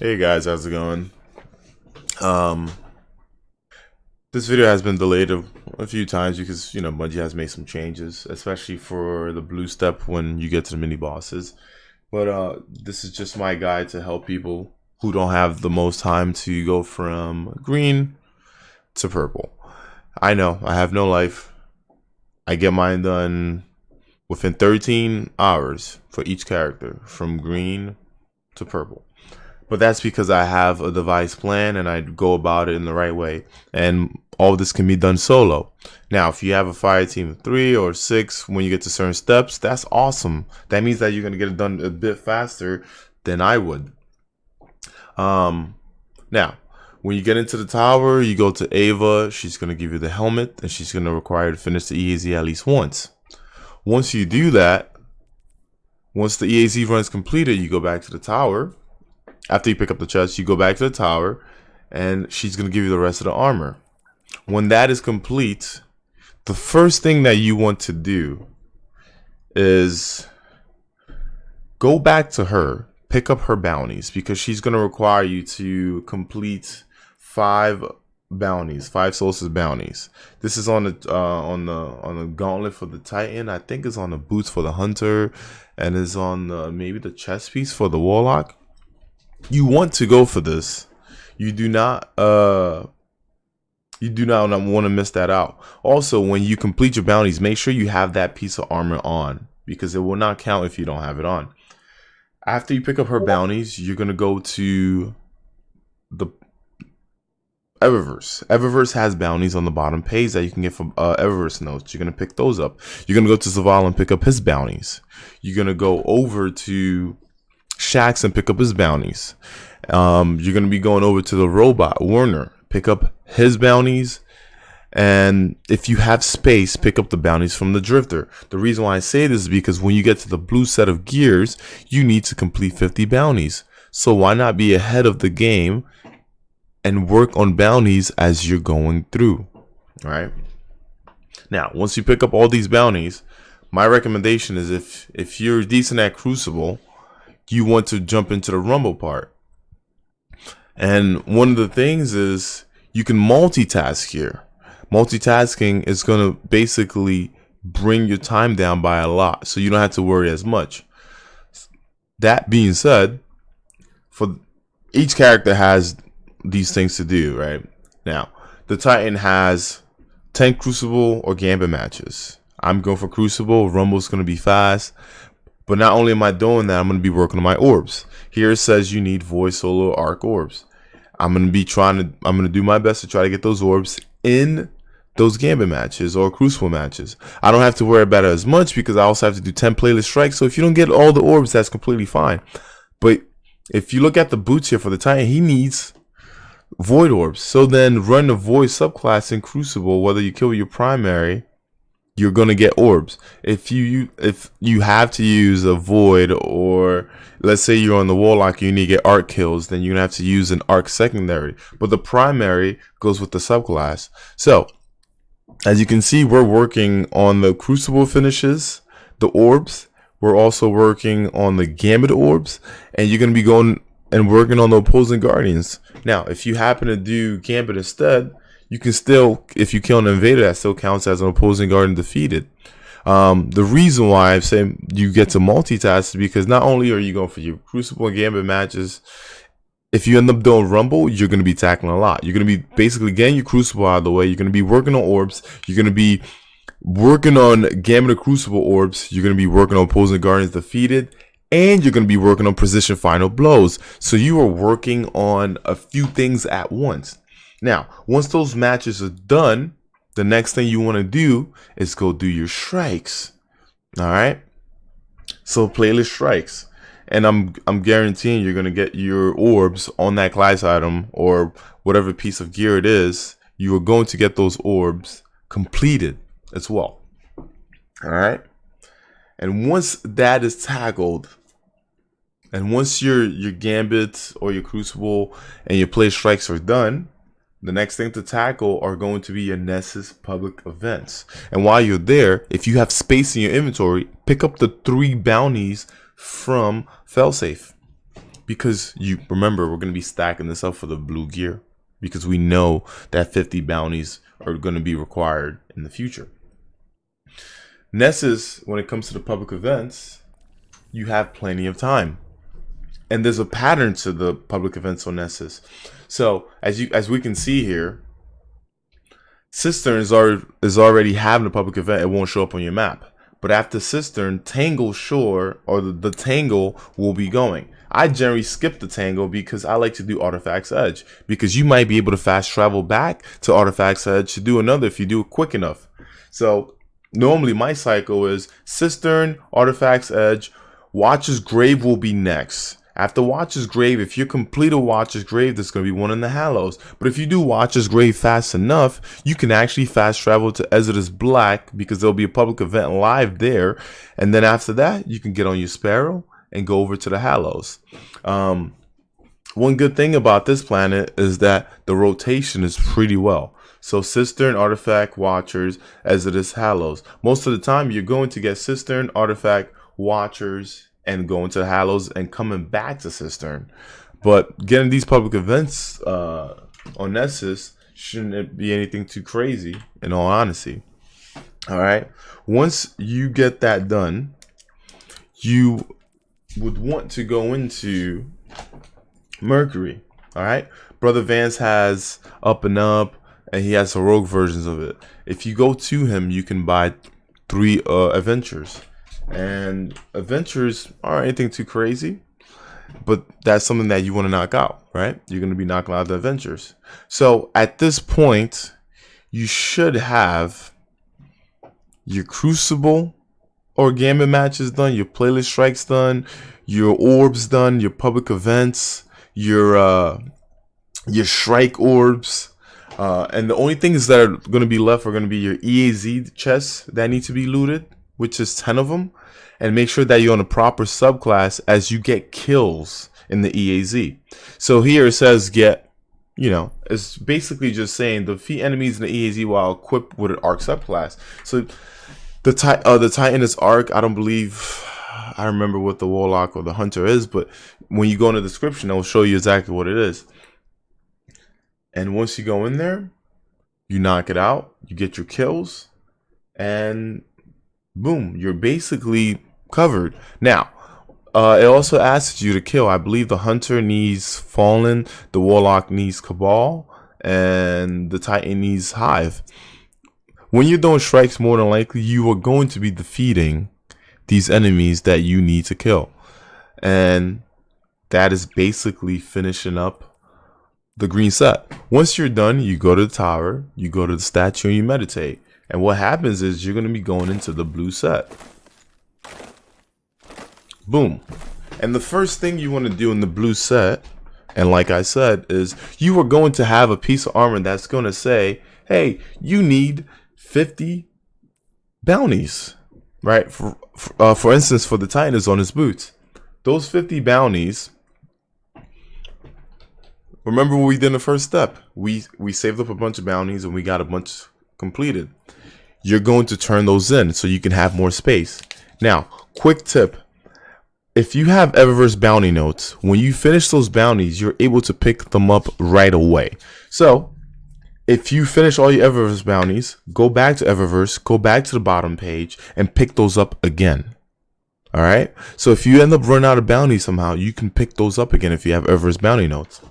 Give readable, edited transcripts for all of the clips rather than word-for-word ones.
Hey guys, how's it going? Um, this video has been delayed a few times because Bungie has made some changes, especially for the blue step when you get to the mini bosses. But this is just my guide to help people who don't have the most time to go from green to purple. I know I have no life. I get mine done within 13 hours for each character from green to purple. But that's because I have a device plan and I go about it in the right way. And all this can be done solo. Now, if you have a fire team of 3 or 6, when you get to certain steps, that's awesome. That means that you're going to get it done a bit faster than I would. Now, when you get into the tower, you go to Ava. She's going to give you the helmet and she's going to require you to finish the EAZ at least once. Once you do that, once the EAZ run is completed, you go back to the tower. After you pick up the chest, you go back to the tower and she's going to give you the rest of the armor. When that is complete, the first thing that you want to do is go back to her, pick up her bounties, because she's going to require you to complete 5 bounties, 5 Solstice bounties. This is on the gauntlet for the Titan. I think it's on the boots for the Hunter, and is on maybe the chest piece for the Warlock. You want to go for this. You do not want to miss that out. Also, when you complete your bounties, make sure you have that piece of armor on, because it will not count if you don't have it on. After you pick up her bounties, you're going to go to the Eververse. Eververse has bounties on the bottom page that you can get from Eververse notes. You're going to pick those up. You're going to go to Zavala and pick up his bounties. You're going to go over to Shax and pick up his bounties. You're going to be going over to the robot Werner, pick up his bounties, and if you have space, pick up the bounties from the Drifter. The reason why I say this is because when you get to the blue set of gears, you need to complete 50 bounties. So why not be ahead of the game and work on bounties as you're going through? All right. Now, once you pick up all these bounties, my recommendation is if you're decent at Crucible, you want to jump into the Rumble part. And one of the things is you can multitask here. Multitasking is going to basically bring your time down by a lot, so you don't have to worry as much. That being said, for each character has these things to do, right? Now, the Titan has 10 Crucible or Gambit matches. I'm going for Crucible. Rumble's going to be fast. But not only am I doing that, I'm going to be working on my orbs. Here it says you need Void Solo Arc orbs. I'm going to do my best to try to get those orbs in those Gambit matches or Crucible matches. I don't have to worry about it as much because I also have to do 10 playlist strikes. So if you don't get all the orbs, that's completely fine. But if you look at the boots here for the Titan, he needs Void orbs. So then run the Void subclass in Crucible, whether you kill your primary, you're gonna get orbs. If you have to use a Void, or let's say you're on the Warlock, you need to get arc kills, then you're gonna have to use an arc secondary. But the primary goes with the subclass. So as you can see, we're working on the Crucible finishes, the orbs. We're also working on the Gambit orbs, and you're gonna be going and working on the opposing guardians. Now, if you happen to do Gambit instead, you can still, if you kill an invader, that still counts as an opposing guardian defeated. The reason why I'm saying you get to multitask is because not only are you going for your Crucible and Gambit matches, if you end up doing Rumble, you're going to be tackling a lot. You're going to be basically getting your Crucible out of the way. You're going to be working on orbs. You're going to be working on Gambit and Crucible orbs. You're going to be working on opposing guardians defeated. And you're going to be working on precision final blows. So you are working on a few things at once. Now, once those matches are done, the next thing you want to do is go do your strikes. All right. So playlist strikes, and I'm guaranteeing you're gonna get your orbs on that class item or whatever piece of gear it is. You are going to get those orbs completed as well. All right. And once that is tackled, and once your Gambit or your Crucible and your play strikes are done, the next thing to tackle are going to be your Nessus public events. And while you're there, if you have space in your inventory, pick up the 3 bounties from Failsafe. because you remember we're going to be stacking this up for the blue gear because we know that 50 bounties are going to be required in the future. Nessus, when it comes to the public events, you have plenty of time. And there's a pattern to the public events on Nessus. So as we can see here, Cistern is already having a public event. It won't show up on your map. But after Cistern, Tangle Shore, or the Tangle, will be going. I generally skip the Tangle because I like to do Artifact's Edge. Because you might be able to fast travel back to Artifact's Edge to do another if you do it quick enough. So normally my cycle is Cistern, Artifact's Edge, Watcher's Grave will be next. After Watcher's Grave, if you complete a Watcher's Grave, there's going to be one in the Hallows. But if you do Watcher's Grave fast enough, you can actually fast travel to Exodus Black because there'll be a public event live there. And then after that, you can get on your Sparrow and go over to the Hallows. One good thing about this planet is that the rotation is pretty well. So Cistern, Artifact, Watchers, Exodus, Hallows. Most of the time, you're going to get Cistern, Artifact, Watchers, and going to the Hallows and coming back to Cistern. But getting these public events on Nessus shouldn't be anything too crazy, in all honesty. All right. Once you get that done, you would want to go into Mercury. All right. Brother Vance has Up and Up, and he has the rogue versions of it. If you go to him, you can buy 3 adventures. And adventures aren't anything too crazy, but that's something that you want to knock out, right? You're going to be knocking out the adventures. So at this point, you should have your Crucible or Gambit matches done, your playlist strikes done, your orbs done, your public events, your strike orbs. And the only things that are going to be left are going to be your EAZ chests that need to be looted, which is 10 of them. And make sure that you're on a proper subclass as you get kills in the EAZ. So here it says it's basically just saying defeat enemies in the EAZ while equipped with an Arc subclass. So the Titan is Arc. I don't believe I remember what the Warlock or the Hunter is, but when you go in the description, it will show you exactly what it is. And once you go in there, you knock it out, you get your kills, and boom, you're basically covered. Now, it also asks you to kill. I believe the Hunter needs Fallen, the Warlock needs Cabal, and the Titan needs Hive. When you're doing strikes, more than likely, you are going to be defeating these enemies that you need to kill. And that is basically finishing up the green set. Once you're done, you go to the tower, you go to the statue, and you meditate. And what happens is you're going to be going into the blue set. Boom. And the first thing you want to do in the blue set, and like I said, is you are going to have a piece of armor that's going to say, hey, you need 50 bounties, right? For instance, for the Titan is on his boots. Those 50 bounties, remember what we did in the first step. We saved up a bunch of bounties and we got a bunch completed. You're going to turn those in so you can have more space. Now, quick tip. If you have Eververse bounty notes, when you finish those bounties, you're able to pick them up right away. So, if you finish all your Eververse bounties, go back to Eververse, go back to the bottom page, and pick those up again. Alright? So, if you end up running out of bounties somehow, you can pick those up again if you have Eververse bounty notes.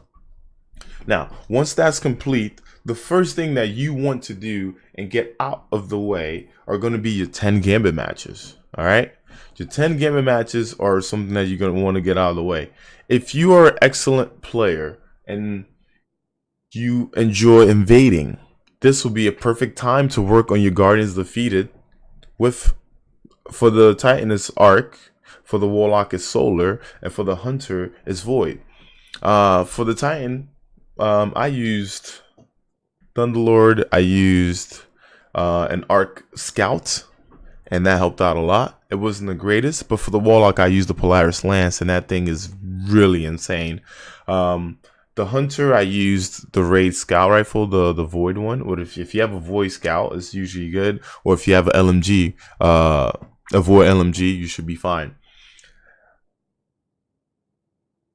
Now, once that's complete, the first thing that you want to do and get out of the way are going to be your 10 Gambit matches. Alright? Your 10 Gambit matches are something that you're going to want to get out of the way. If you are an excellent player and you enjoy invading, this will be a perfect time to work on your Guardians Defeated. For the Titan is Arc, for the Warlock is Solar, and for the Hunter is Void. For the Titan, I used Thunderlord, I used an Arc Scout, and that helped out a lot. It wasn't the greatest, but for the Warlock, I used the Polaris Lance, and that thing is really insane. The Hunter, I used the Raid Scout Rifle, the Void one. Or if you have a Void Scout, it's usually good. Or if you have an LMG, a Void LMG, you should be fine.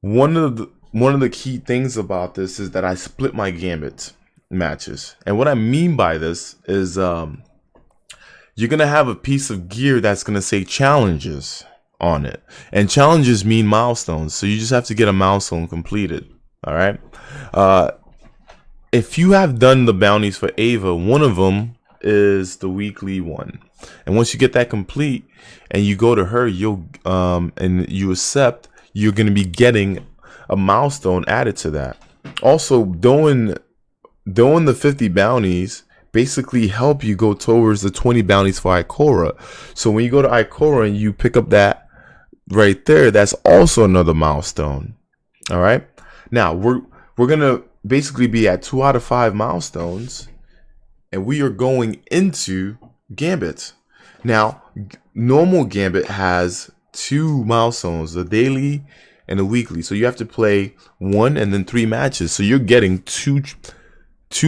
one of the key things about this is that I split my gambit matches. And what I mean by this is you're going to have a piece of gear that's going to say challenges on it. And challenges mean milestones. So you just have to get a milestone completed. All right. If you have done the bounties for Ava, one of them is the weekly one. And once you get that complete and you go to her, you'll and you accept, you're going to be getting a milestone added to that. Also, doing the 50 bounties basically help you go towards the 20 bounties for Ikora. So when you go to Ikora and you pick up that right there, that's also another milestone. All right. Now we're gonna basically be at 2 out of 5 milestones, and we are going into Gambit. Now, normal Gambit has 2 milestones, the daily and the weekly. So you have to play 1 and then 3 matches. So you're getting two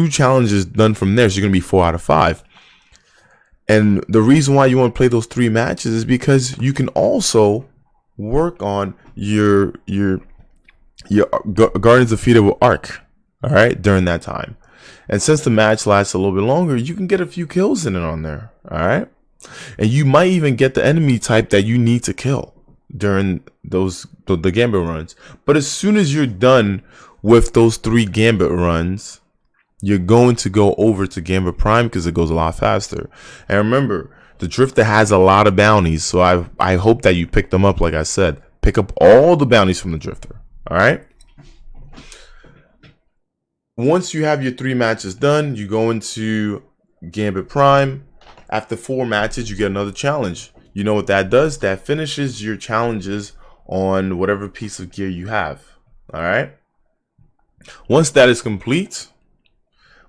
challenges done from there. So you're gonna be 4 out of 5. And the reason why you want to play those 3 matches is because you can also work on your Guardians Defeatable arc, all right, during that time. And since the match lasts a little bit longer, you can get a few kills in it on there, all right? And you might even get the enemy type that you need to kill during the Gambit runs. But as soon as you're done with those 3 Gambit runs, you're going to go over to Gambit Prime because it goes a lot faster. And remember, the Drifter has a lot of bounties, so I hope that you pick them up. Like I said, pick up all the bounties from the Drifter. All right. Once you have your 3 matches done, you go into Gambit Prime. After 4 matches, you get another challenge. You know what that does? That finishes your challenges on whatever piece of gear you have. All right. Once that is complete,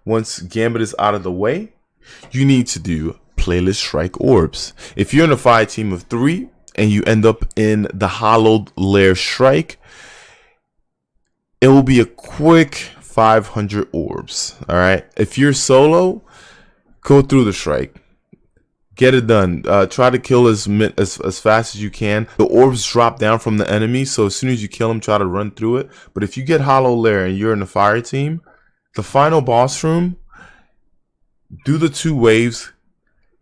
once Gambit is out of the way, you need to do Playlist Strike Orbs. If you're in a 5 team of 3 and you end up in the Hollowed Lair Strike, it will be a quick 500 orbs. All right. If you're solo, go through the strike. Get it done. Try to kill as fast as you can. The orbs drop down from the enemy, so as soon as you kill them, try to run through it. But if you get Hollow Lair and you're in the fire team, the final boss room, do the 2 waves,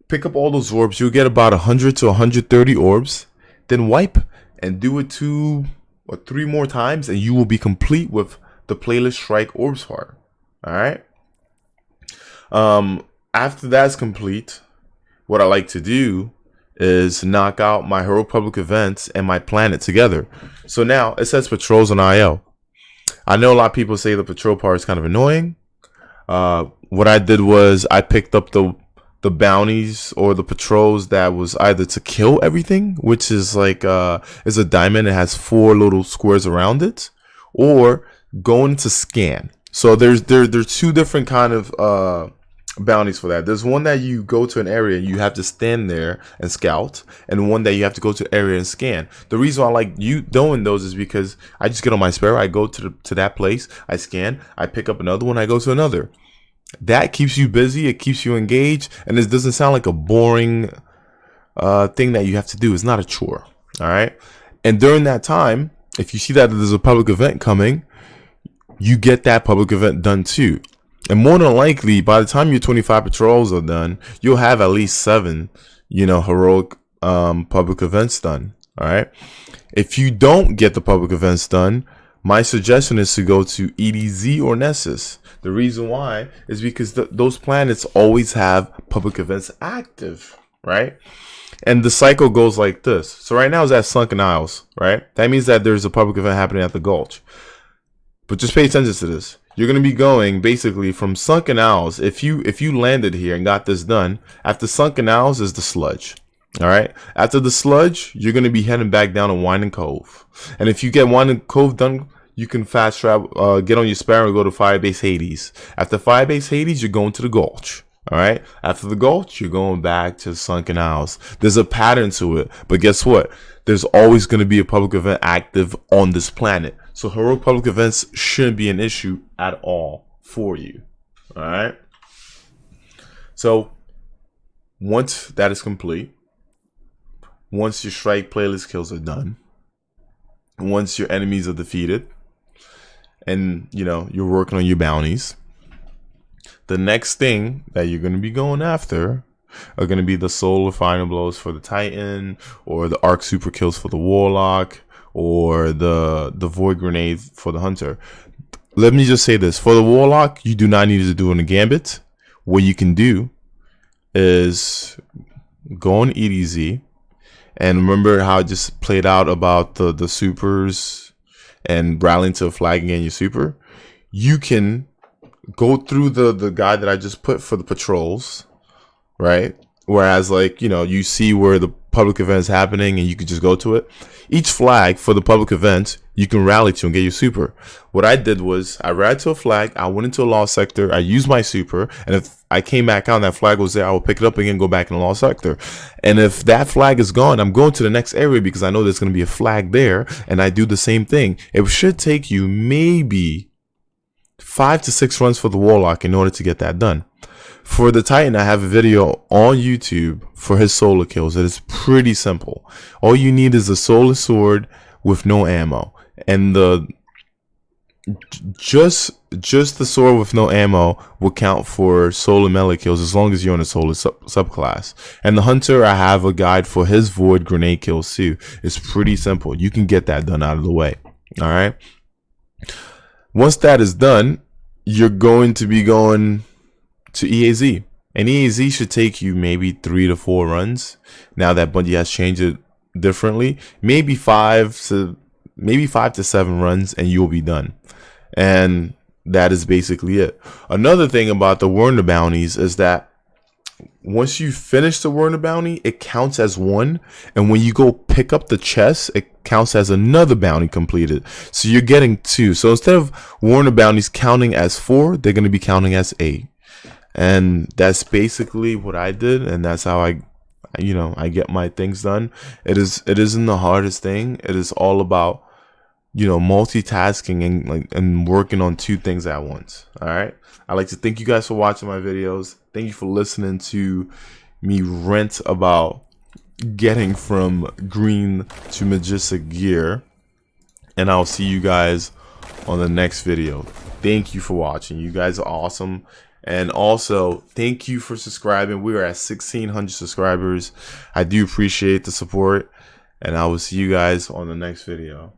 pick up all those orbs. You'll get about 100 to 130 orbs. Then wipe and do it 2 or 3 more times, and you will be complete with the Playlist Strike Orbs part. All right. After that's complete, what I like to do is knock out my Hero Public events and my planet together. So now it says patrols on IL. I know a lot of people say the patrol part is kind of annoying. What I did was I picked up the bounties or the patrols that was either to kill everything, which is like is a diamond. It has 4 little squares around it, or going to scan. So there's 2 different kind of bounties for that. There's one that you go to an area and you have to stand there and scout, and one that you have to go to an area and scan. The reason I like you doing those is because I just get on my Sparrow, I go to that place, I scan, I pick up another one, I go to another. That keeps you busy, it keeps you engaged, and it doesn't sound like a boring thing that you have to do. It's not a chore. All right. And during that time, if you see that there's a public event coming, you get that public event done too. And more than likely, by the time your 25 patrols are done, you'll have at least 7, heroic public events done. All right. If you don't get the public events done, my suggestion is to go to EDZ or Nessus. The reason why is because those planets always have public events active, right? And the cycle goes like this. So right now it's at Sunken Isles, right? That means that there's a public event happening at the Gulch. But just pay attention to this. You're going to be going basically from Sunken Isles. If you landed here and got this done, after Sunken Isles is the Sludge. All right. After the Sludge, you're going to be heading back down to Winding Cove. And if you get Winding Cove done, you can fast travel, get on your Sparrow and go to Firebase Hades. After Firebase Hades, you're going to the Gulch. All right. After the Gulch, you're going back to Sunken Isles. There's a pattern to it. But guess what? There's always going to be a public event active on this planet. So heroic public events shouldn't be an issue at all for you. All right. So once that is complete, once your strike playlist kills are done, once your enemies are defeated and you're working on your bounties, the next thing that you're going to be going after are going to be the solar final blows for the Titan, or the arc super kills for the Warlock, or the void grenade for the Hunter. Let me just say this: for the Warlock, you do not need to do in a gambit. What you can do is go on EDZ, and remember how it just played out about the supers and rallying to a flag and getting your super. You can go through the guide that I just put for the patrols, right? Whereas, like, you see where the public event is happening and you could just go to it. Each flag for the public event you can rally to and get your super. What I did was I rallied to a flag, I went into a lost sector, I used my super, and if I came back out and that flag was there, I will pick it up again and go back in the lost sector. And if that flag is gone, I'm going to the next area because I know there's going to be a flag there, and I do the same thing. It should take you maybe 5 to 6 runs for the Warlock in order to get that done. For the Titan, I have a video on YouTube for his solar kills. It is pretty simple. All you need is a solar sword with no ammo, and just the sword with no ammo will count for solar melee kills as long as you're in a solar subclass. And the Hunter, I have a guide for his void grenade kills too. It's pretty simple. You can get that done out of the way. All right. Once that is done, you're going to be going to EAZ, and EAZ should take you maybe 3 to 4 runs. Now that Bungie has changed it differently, maybe 5 to 7 runs, and you'll be done. And that is basically it. Another thing about the Werner bounties is that once you finish the Werner bounty, it counts as 1, and when you go pick up the chest, it counts as another bounty completed. So you're getting 2. So instead of Werner bounties counting as 4, they're going to be counting as 8. And that's basically what I did, and that's how I get my things done. It isn't the hardest thing. It is all about multitasking and working on 2 things at once. All right. I'd like to thank you guys for watching my videos. Thank you for listening to me rant about getting from green to majestic gear, and I'll see you guys on the next video. Thank you for watching. You guys are awesome. And also, thank you for subscribing. We are at 1,600 subscribers. I do appreciate the support, and I will see you guys on the next video.